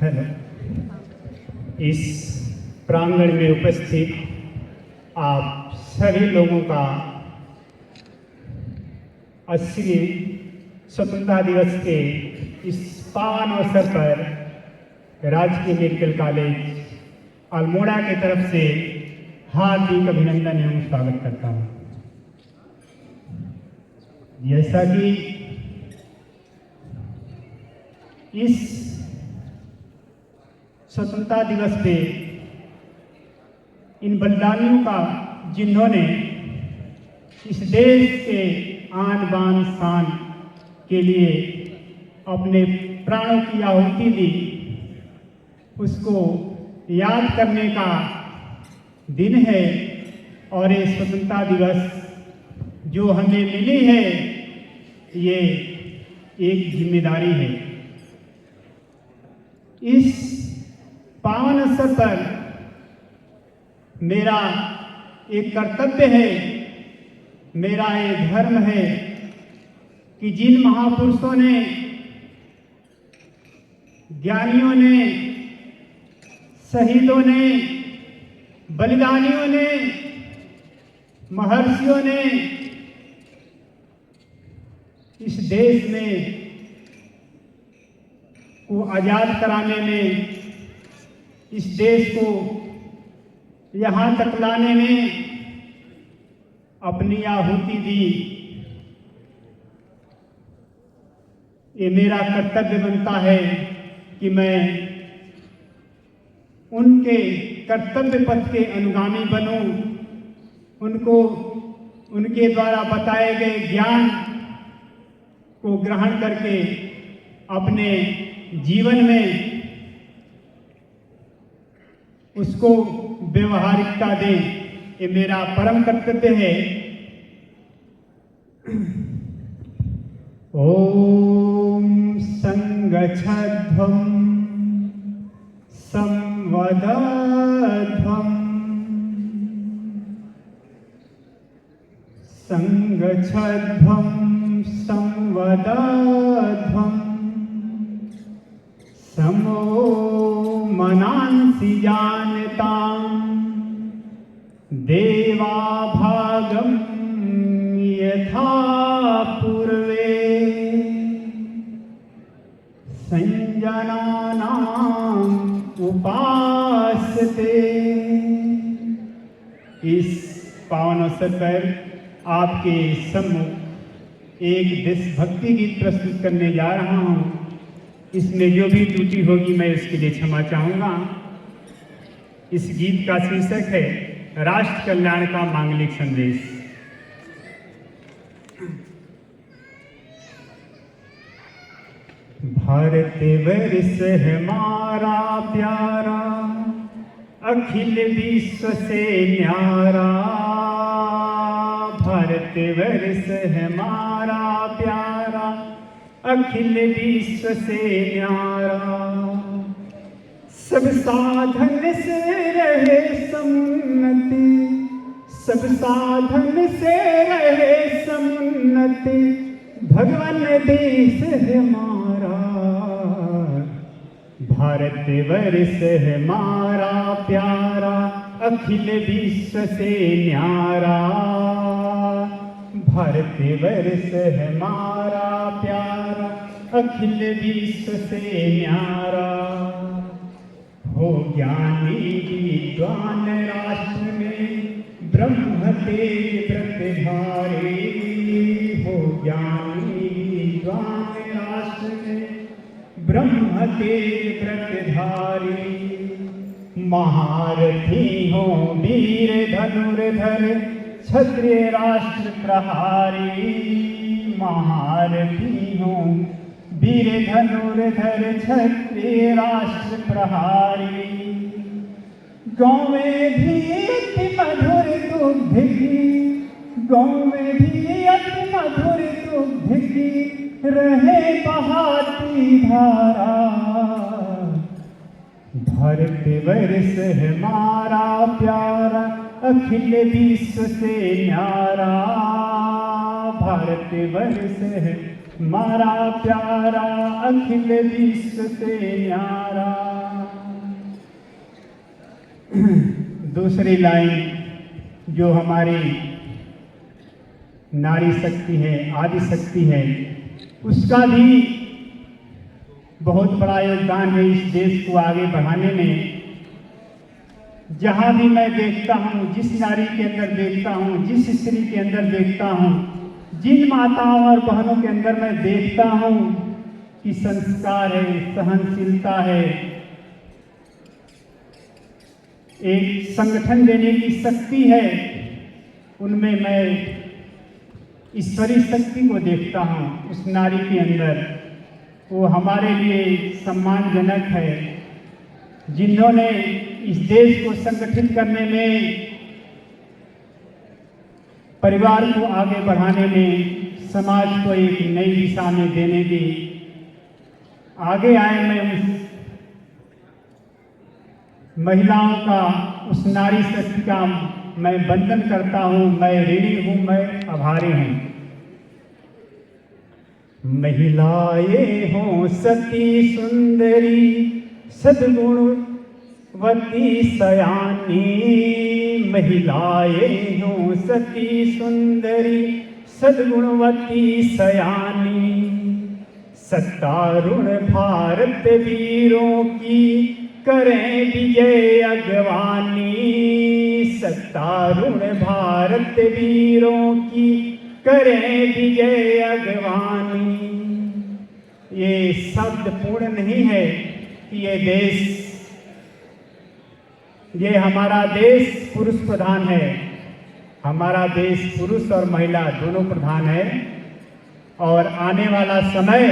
Hello. इस प्रांगण में उपस्थित आप सभी लोगों का 80वें स्वतंत्रता दिवस के इस पावन अवसर पर राजकीय मेडिकल कॉलेज अल्मोड़ा की तरफ से हार्दिक अभिनंदन एवं स्वागत करता हूँ। जैसा कि इस स्वतंत्रता दिवस पे इन बलिदानियों का जिन्होंने इस देश के आन बान शान के लिए अपने प्राणों की आहुति दी, उसको याद करने का दिन है। और ये स्वतंत्रता दिवस जो हमें मिली है, ये एक जिम्मेदारी है। इस पावन अवसर पर मेरा एक कर्तव्य है, मेरा एक धर्म है कि जिन महापुरुषों ने, ज्ञानियों ने, शहीदों ने, बलिदानियों ने, महर्षियों ने इस देश में को आजाद कराने में, इस देश को यहाँ तक लाने में अपनी आहुति दी। ये मेरा कर्तव्य बनता है कि मैं उनके कर्तव्य पथ के अनुगामी बनूं, उनको उनके द्वारा बताए गए ज्ञान को ग्रहण करके अपने जीवन में उसको व्यवहारिकता दें। ये मेरा परम कर्तव्य है। ओम संगच्छध्वं संवदध्वं संगच्छध्वं संवदध्वं समो मनांसि जानतां देवा भागं यथा पूर्वे संजनानाम् उपासते। इस पावन अवसर पर आपके सम्मुख एक देशभक्ति गीत प्रस्तुत करने जा रहा हूँ। इसमें जो भी त्रुटि होगी मैं उसके लिए क्षमा चाहूँगा। इस गीत का शीर्षक है राष्ट्र कल्याण का मांगलिक संदेश। भारत वर्ष हमारा प्यारा, अखिल विश्व से न्यारा। भारत वर्ष हमारा प्यारा, अखिल विश्व से न्यारा। सब साधन से रहे समुन्नति, सब साधन से रहे समुन्नति। भगवान देश हमारा, भारत वर्ष हमारा प्यारा, अखिल विश्व से न्यारा। भारत वर्ष हमारा प्यारा, अखिल विश्व से न्यारा। हो ज्ञानी विद्वान राष्ट्र में ब्रह्म तेज व्रतधारी। हो ज्ञानी विद्वान राष्ट्र में ब्रह्म तेज व्रतधारी। महारथी हो वीर धनुर्धर, क्षत्रिय राष्ट्र प्रहारी। महारथी हो वीर धनुर्धर, क्षत्रिय राष्ट्र प्रहारी। गाँव में भी अति मधुर दुग्ध की, गाँव में भी अति मधुर दुग्ध की रहे बहाती धारा। भारत वर्ष हमारा प्यारा, अखिल विश्व से न्यारा। भारत वर्ष मारा प्यारा अखिल विश्व से न्यारा। दूसरी लाइन जो हमारी नारी शक्ति है, आदि शक्ति है, उसका भी बहुत बड़ा योगदान है इस देश को आगे बढ़ाने में। जहाँ भी मैं देखता हूँ, जिस नारी के अंदर देखता हूँ, जिस स्त्री के अंदर देखता हूँ, जिन माताओं और बहनों के अंदर मैं देखता हूँ कि संस्कार है, सहनशीलता है, एक संगठन देने की शक्ति है, उनमें मैं ईश्वरीय शक्ति को देखता हूँ उस नारी के अंदर। वो हमारे लिए सम्मानजनक है, जिन्होंने इस देश को संगठित करने में, परिवार को आगे बढ़ाने में, समाज को एक नई दिशा में देने की आगे आए। मैं उस महिलाओं का, उस नारी शक्ति का मैं वंदन करता हूँ, मैं ऋणी हूँ, मैं आभारी हूँ। महिलाएं हों सती सुंदरी सद्गुणवती सयानी, महिलाएं हों सती सुंदरी सद्गुणवती सयानी, सत्तारूढ़ भारत वीरों की करें विजय अगवानी, सत्तारूढ़ भारत वीरों की करें विजय अगवानी। ये शब्द पूर्ण नहीं है कि ये देश, ये हमारा देश पुरुष प्रधान है। हमारा देश पुरुष और महिला दोनों प्रधान है, और आने वाला समय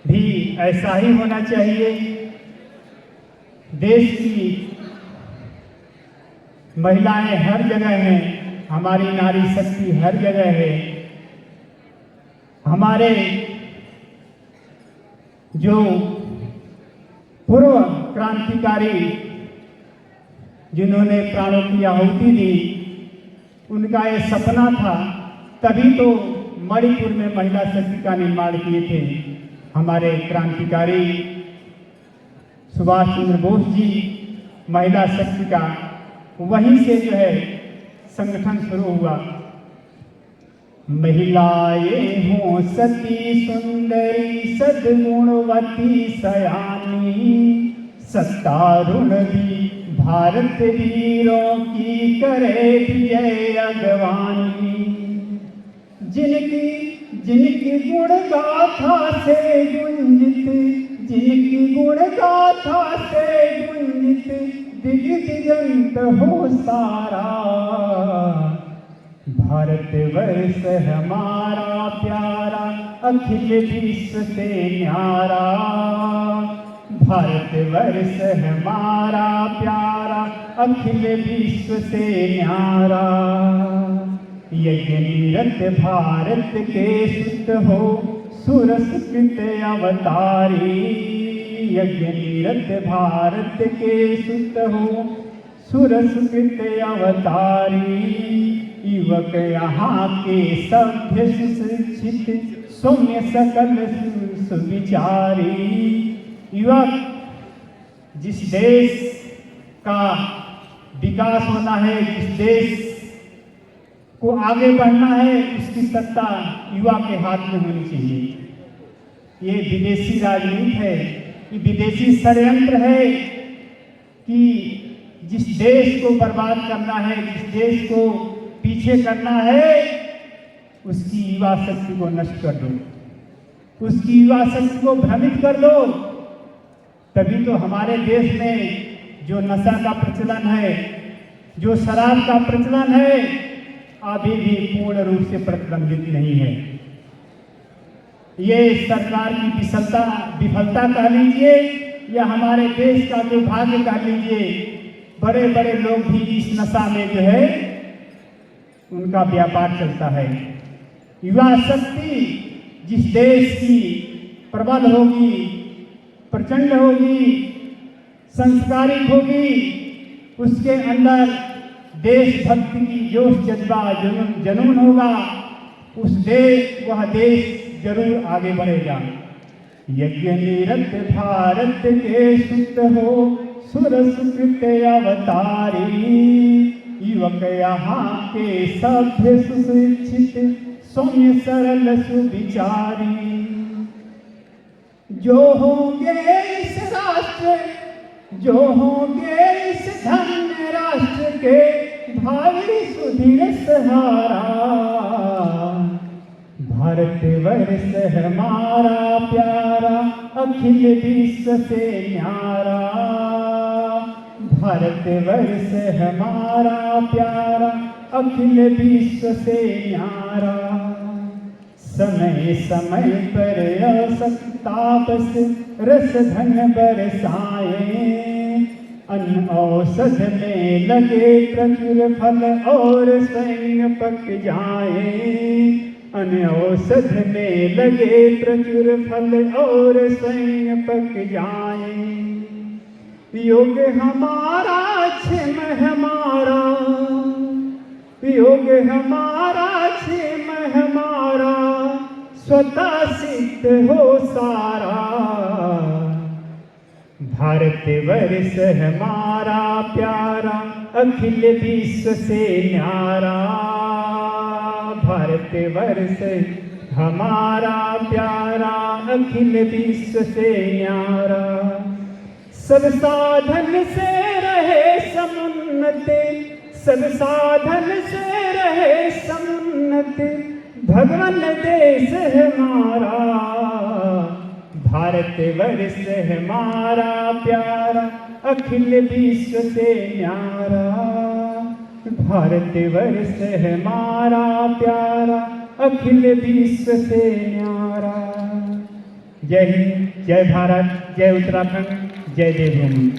भी ऐसा ही होना चाहिए। देश की महिलाएं हर जगह हैं, हमारी नारी शक्ति हर जगह है। हमारे जो पूर्व क्रांतिकारी जिन्होंने प्राणों की आहुति दी, उनका ये सपना था, तभी तो मणिपुर में महिला शक्ति का निर्माण किए थे हमारे क्रांतिकारी सुभाष चंद्र बोस जी। महिला शक्ति का वहीं से जो है संगठन शुरू हुआ। महिलाएं हों सती सुंदरी सद्गुणवती सयानी, सत्तारूढ़ भी भारत वीरों की करे विजय अगवानी, जिनकी गुण गाथा से गुंजित, जिनकी गुण गाथा से गुंजित दिग दिगंत हो सारा, भारतवर्ष हमारा प्यारा अखिल विश्व से न्यारा, भारतवर्ष हमारा प्यारा अखिल विश्व से न्यारा। यज्ञ निरत भारत के सुत हो सुरसकृत अवतारी, यज्ञ निरत भारत के सुत हो सुरसकृत अवतारी, युवक यहाँ के सभ्य सुशिक्षित सौम्य सकल सुविचारी। युवक, जिस देश का विकास होना है, जिस देश को आगे बढ़ना है, उसकी सत्ता युवा के हाथ में होनी चाहिए। ये विदेशी राजनीति है, ये विदेशी षड्यंत्र है कि जिस देश को बर्बाद करना है, जिस देश को पीछे करना है, उसकी युवा शक्ति को नष्ट कर दो, उसकी युवा शक्ति को भ्रमित कर दो। तभी तो हमारे देश में जो नशा का प्रचलन है, जो शराब का प्रचलन है, अभी भी पूर्ण रूप से प्रतिबंधित नहीं है। ये सरकार की विफलता कह लीजिए या हमारे देश का दुर्भाग्य कह लीजिए। बड़े बड़े लोग भी इस नशा में जो है उनका व्यापार चलता है। युवा शक्ति जिस देश की प्रबल होगी, प्रचंड होगी, संस्कारिक होगी, उसके अंदर देशभक्ति की जोश जज्बा जुनून होगा, वह देश जरूर आगे बढ़ेगा। यज्ञ निरत भारत के सुत हो सुर सुकृत अवतारी, युवक यहाँ के सभ्य सुशिक्षित सौम्य सरल सुविचारी। जो होंगे इस राष्ट्र, जो होंगे इस धन्य राष्ट्र के भावी सुधीर सहारा। भारत वर्ष हमारा प्यारा, अखिल विश्व से न्यारा। भारत वर्ष हमारा प्यारा, अखिल विश्व से न्यारा। समय समय पर असक्तापस रस धन बरसाए, अन्न औषध में लगे प्रचुर फल और स्वयं पक जाए। अन्न औषध में लगे प्रचुर फल और स्वयं पक जाए। योग हमारा क्षेम हमारा, योग हमारा क्षेम हमारा, स्वतः सिद्ध हो सारा। भारत वर्ष हमारा प्यारा, अखिल विश्व से न्यारा। भारत वर्ष हमारा प्यारा, अखिल विश्व से न्यारा। सब साधन से रहे समुन्नत, सब साधन से रहे समुन्नत, भगवान देश हमारा। भारत वर्ष हमारा प्यारा, अखिल विश्व से न्यारा। भारत वर्ष हमारा प्यारा, अखिल विश्व से न्यारा। जय हिंद, जय भारत, जय उत्तराखंड, जय देवभूमि।